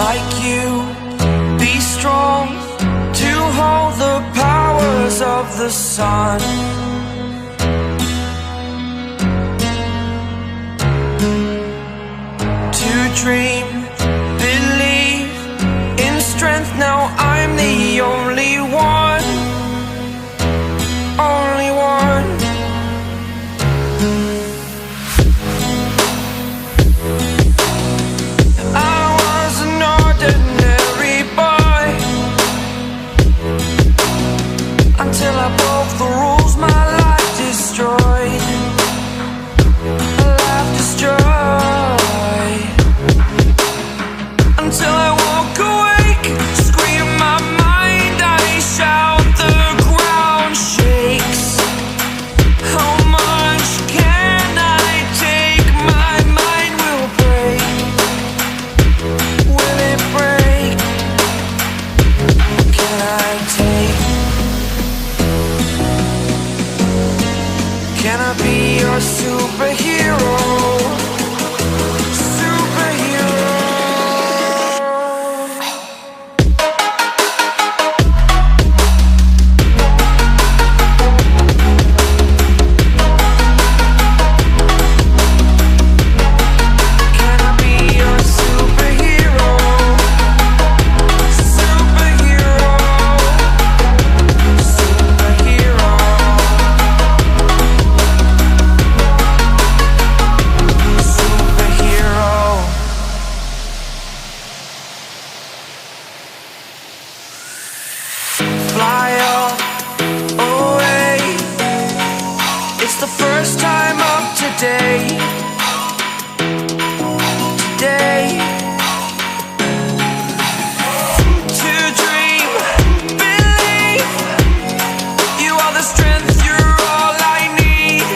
like you, be strong to hold the powers of the sun. To dream, believe in strength. Now I'm the only one, only one. I was an ordinary boy until I broke the rules. My life destroyed, life destroyed. Until I woke awake, scream my mind, I shout, the ground shakes. How much can I take? My mind will break. Will it break? Can I take? Can I be your superhero? Fly up, away. It's the first time of today. Today. To dream, believe. You are the strength, you're all I need.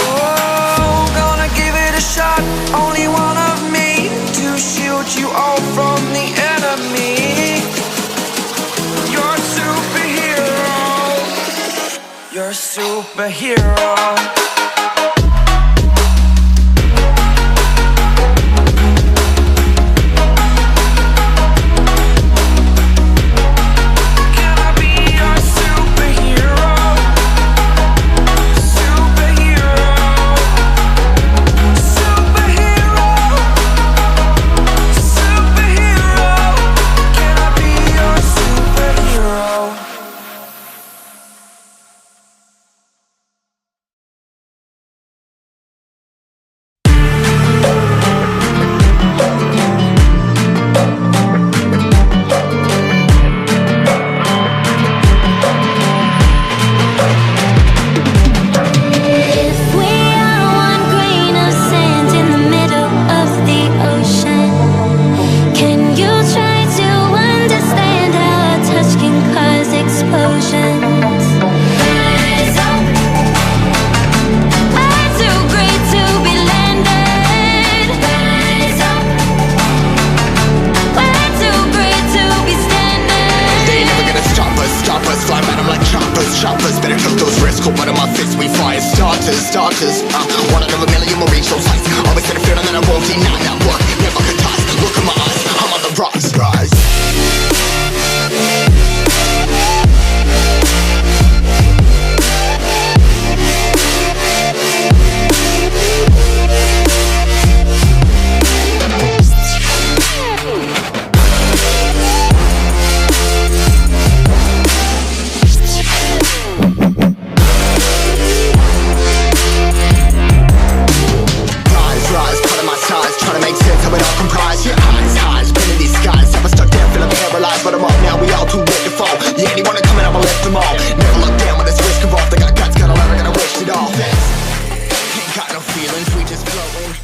Oh, gonna give it a shot. Only one of me to shield you all from the enemy. You're a superhero. You're a superhero. Can I be your superhero? Superhero. Superhero. Superhero. Can I be your superhero? If we are one grain of sand in the middle of the ocean, can you try to understand how a touch can cause explosions? Rise up, we're too great to be landed. Rise up, we're too great to be standing. They ain't never gonna stop us, fly at 'em like choppers, better took those risks, hold one of my fists, we fire starters, one out of a million will reach those heights, always had a feeling that I won't deny that work, never could toss, look in my eyes, I'm on the rise. Rise, putting my size, trying to make sense of it all comprised. Yeah, highs, been in these skies, never stuck down, feeling paralyzed, but I'm up now, we all too late to fall. Yeah, anyone coming, I'ma lift them all. Never look down when this risk involved. They got guts, gotta learn, I gotta wish it all. Ain't got no feelings, we just flowing.